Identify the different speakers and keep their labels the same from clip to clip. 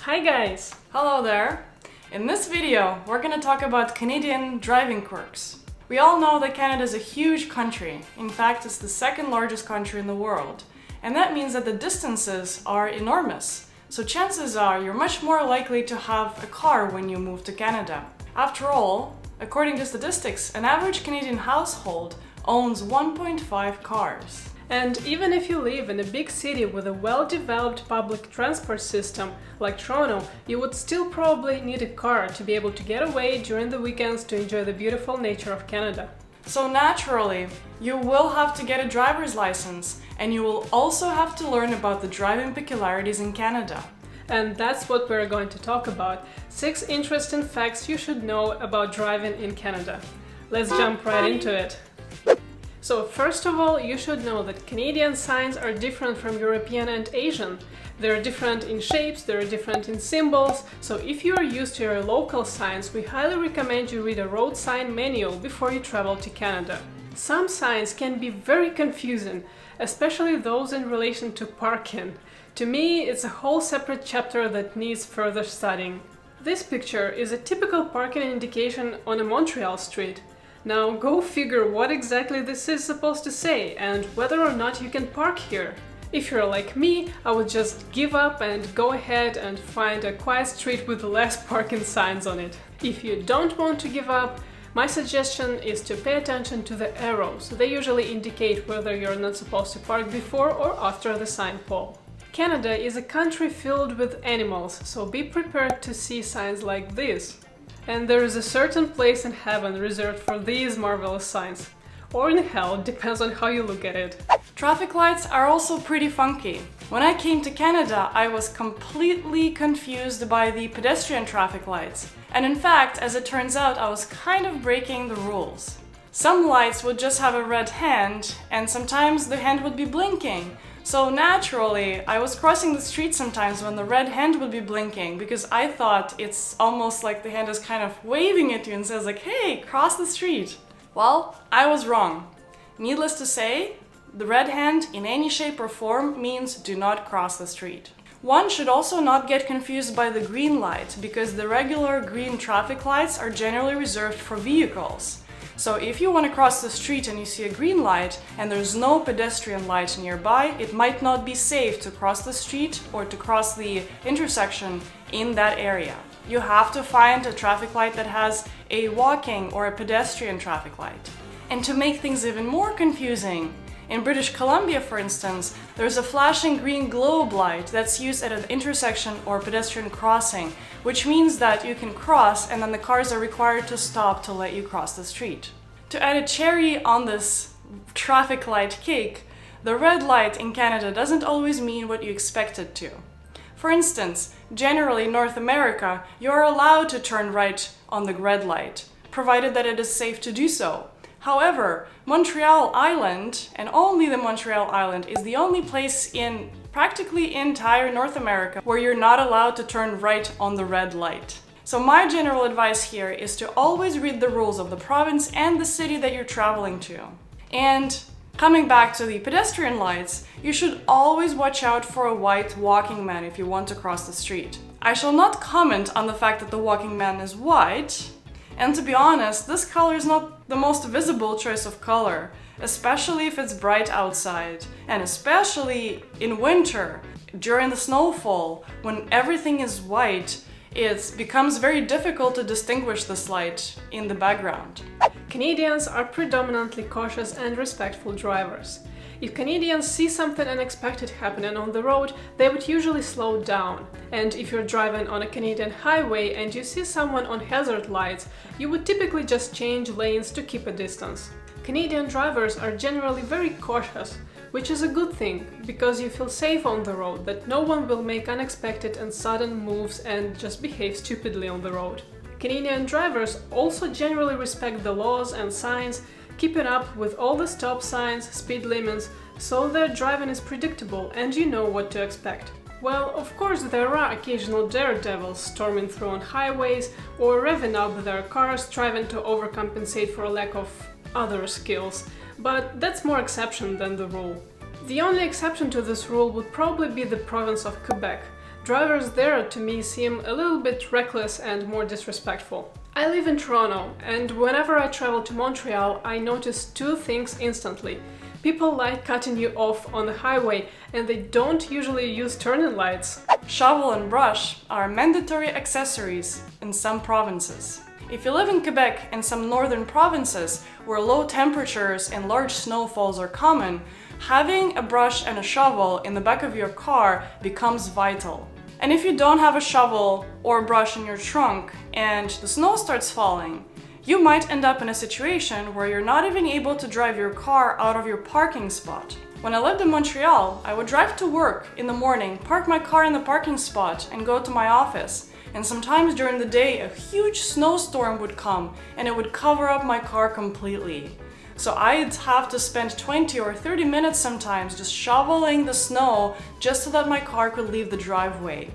Speaker 1: Hi guys!
Speaker 2: Hello there! In this video, we're going to talk about Canadian driving quirks. We all know that Canada is a huge country. In fact, it's the second largest country in the world. And that means that the distances are enormous. So chances are you're much more likely to have a car when you move to Canada. After all, according to statistics, an average Canadian household owns 1.5 cars.
Speaker 1: And even if you live in a big city with a well-developed public transport system like Toronto, you would still probably need a car to be able to get away during the weekends to enjoy the beautiful nature of Canada.
Speaker 2: So naturally, you will have to get a driver's license, and you will also have to learn about the driving peculiarities in Canada.
Speaker 1: And that's what we're going to talk about. 6 interesting facts you should know about driving in Canada. Let's jump right into it. So first of all, you should know that Canadian signs are different from European and Asian. They're different in shapes, they're different in symbols, so if you are used to your local signs, we highly recommend you read a road sign manual before you travel to Canada. Some signs can be very confusing, especially those in relation to parking. To me, it's a whole separate chapter that needs further studying. This picture is a typical parking indication on a Montreal street. Now go figure what exactly this is supposed to say and whether or not you can park here. If you're like me, I would just give up and go ahead and find a quiet street with less parking signs on it. If you don't want to give up, my suggestion is to pay attention to the arrows. They usually indicate whether you're not supposed to park before or after the sign pole. Canada is a country filled with animals, so be prepared to see signs like this. And there is a certain place in heaven reserved for these marvelous signs. Or in hell, depends on how you look at it.
Speaker 2: Traffic lights are also pretty funky. When I came to Canada, I was completely confused by the pedestrian traffic lights. And in fact, as it turns out, I was kind of breaking the rules. Some lights would just have a red hand, and sometimes the hand would be blinking. So naturally, I was crossing the street sometimes when the red hand would be blinking because I thought it's almost like the hand is kind of waving at you and says like, hey, cross the street. Well, I was wrong. Needless to say, the red hand in any shape or form means do not cross the street. One should also not get confused by the green light because the regular green traffic lights are generally reserved for vehicles. So if you want to cross the street and you see a green light and there's no pedestrian light nearby, it might not be safe to cross the street or to cross the intersection in that area. You have to find a traffic light that has a walking or a pedestrian traffic light. And to make things even more confusing, in British Columbia, for instance, there's a flashing green globe light that's used at an intersection or pedestrian crossing, which means that you can cross and then the cars are required to stop to let you cross the street. To add a cherry on this traffic light cake, the red light in Canada doesn't always mean what you expect it to. For instance, generally in North America, you are allowed to turn right on the red light, provided that it is safe to do so. However, Montreal Island, and only the Montreal Island, is the only place in practically entire North America where you're not allowed to turn right on the red light. So my general advice here is to always read the rules of the province and the city that you're traveling to. And coming back to the pedestrian lights, you should always watch out for a white walking man if you want to cross the street. I shall not comment on the fact that the walking man is white. And to be honest, this color is not the most visible choice of color, especially if it's bright outside, and especially in winter, during the snowfall, when everything is white, it becomes very difficult to distinguish this light in the background.
Speaker 1: Canadians are predominantly cautious and respectful drivers. If Canadians see something unexpected happening on the road, they would usually slow down. And if you're driving on a Canadian highway and you see someone on hazard lights, you would typically just change lanes to keep a distance. Canadian drivers are generally very cautious, which is a good thing, because you feel safe on the road, that no one will make unexpected and sudden moves and just behave stupidly on the road. Canadian drivers also generally respect the laws and signs, keeping up with all the stop signs, speed limits, so their driving is predictable and you know what to expect. Well, of course there are occasional daredevils storming through on highways or revving up their cars, striving to overcompensate for a lack of other skills, but that's more exception than the rule. The only exception to this rule would probably be the province of Quebec. Drivers there, to me, seem a little bit reckless and more disrespectful. I live in Toronto, and whenever I travel to Montreal, I notice two things instantly. People like cutting you off on the highway, and they don't usually use turning lights.
Speaker 2: Shovel and brush are mandatory accessories in some provinces. If you live in Quebec and some northern provinces where low temperatures and large snowfalls are common, having a brush and a shovel in the back of your car becomes vital. And if you don't have a shovel or a brush in your trunk and the snow starts falling, you might end up in a situation where you're not even able to drive your car out of your parking spot. When I lived in Montreal, I would drive to work in the morning, park my car in the parking spot, and go to my office. And sometimes during the day, a huge snowstorm would come and it would cover up my car completely. So I'd have to spend 20 or 30 minutes sometimes just shoveling the snow just so that my car could leave the driveway.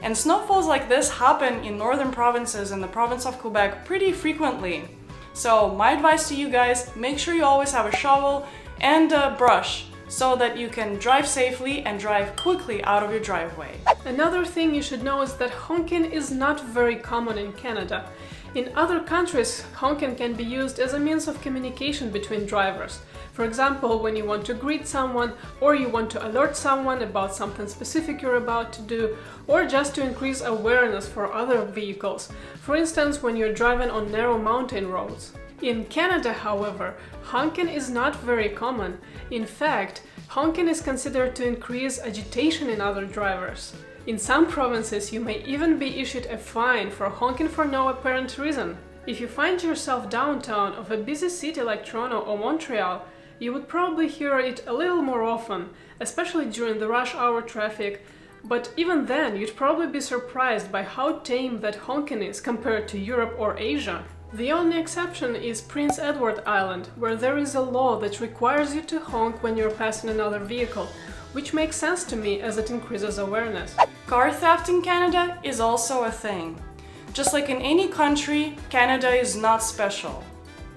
Speaker 2: And snowfalls like this happen in northern provinces and the province of Quebec pretty frequently. So my advice to you guys, make sure you always have a shovel and a brush so that you can drive safely and drive quickly out of your driveway.
Speaker 1: Another thing you should know is that honking is not very common in Canada. In other countries, honking can be used as a means of communication between drivers. For example, when you want to greet someone, or you want to alert someone about something specific you're about to do, or just to increase awareness for other vehicles. For instance, when you're driving on narrow mountain roads. In Canada, however, honking is not very common. In fact, honking is considered to increase agitation in other drivers. In some provinces, you may even be issued a fine for honking for no apparent reason. If you find yourself downtown of a busy city like Toronto or Montreal, you would probably hear it a little more often, especially during the rush hour traffic, but even then you'd probably be surprised by how tame that honking is compared to Europe or Asia. The only exception is Prince Edward Island, where there is a law that requires you to honk when you're passing another vehicle, which makes sense to me as it increases awareness.
Speaker 2: Car theft in Canada is also a thing. Just like in any country, Canada is not special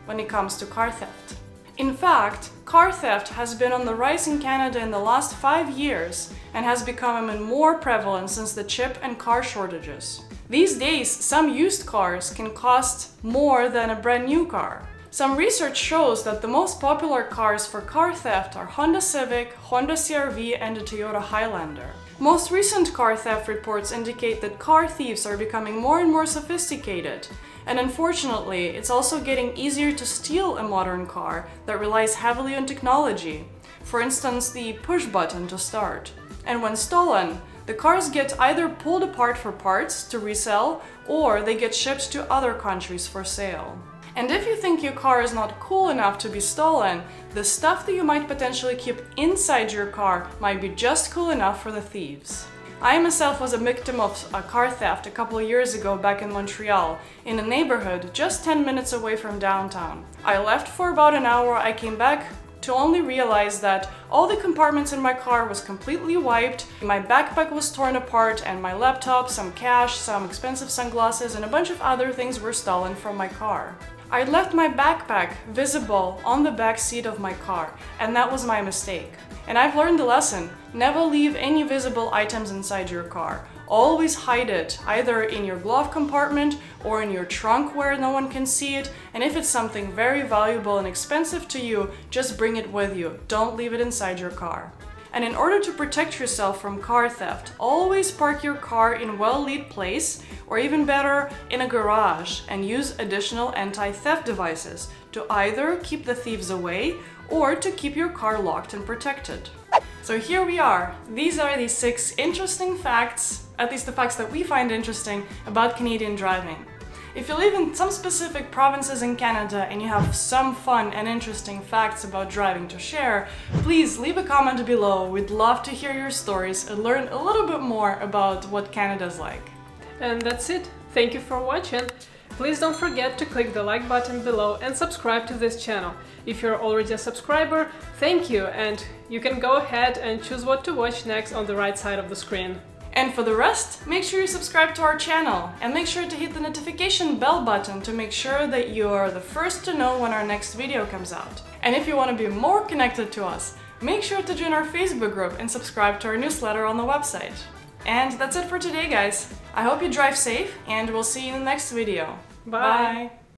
Speaker 2: when it comes to car theft. In fact, car theft has been on the rise in Canada in the last 5 years and has become even more prevalent since the chip and car shortages. These days, some used cars can cost more than a brand new car. Some research shows that the most popular cars for car theft are Honda Civic, Honda CR-V, and the Toyota Highlander. Most recent car theft reports indicate that car thieves are becoming more and more sophisticated. And unfortunately, it's also getting easier to steal a modern car that relies heavily on technology. For instance, the push button to start. And when stolen, the cars get either pulled apart for parts to resell, or they get shipped to other countries for sale. And if you think your car is not cool enough to be stolen, the stuff that you might potentially keep inside your car might be just cool enough for the thieves. I myself was a victim of a car theft a couple of years ago back in Montreal, in a neighborhood just 10 minutes away from downtown. I left for about an hour. I came back to only realize that all the compartments in my car was completely wiped, my backpack was torn apart, and my laptop, some cash, some expensive sunglasses, and a bunch of other things were stolen from my car. I left my backpack visible on the back seat of my car, and that was my mistake. And I've learned the lesson: never leave any visible items inside your car. Always hide it, either in your glove compartment or in your trunk where no one can see it. And if it's something very valuable and expensive to you, just bring it with you. Don't leave it inside your car. And in order to protect yourself from car theft, always park your car in a well-lit place, or even better, in a garage, and use additional anti-theft devices to either keep the thieves away or to keep your car locked and protected. So here we are. These are the 6 interesting facts, at least the facts that we find interesting, about Canadian driving. If you live in some specific provinces in Canada and you have some fun and interesting facts about driving to share, please leave a comment below. We'd love to hear your stories and learn a little bit more about what Canada's like.
Speaker 1: And that's it. Thank you for watching. Please don't forget to click the like button below and subscribe to this channel. If you're already a subscriber, thank you, and you can go ahead and choose what to watch next on the right side of the screen.
Speaker 2: And for the rest, make sure you subscribe to our channel and make sure to hit the notification bell button to make sure that you're the first to know when our next video comes out. And if you want to be more connected to us, make sure to join our Facebook group and subscribe to our newsletter on the website. And that's it for today, guys. I hope you drive safe, and we'll see you in the next video.
Speaker 1: Bye.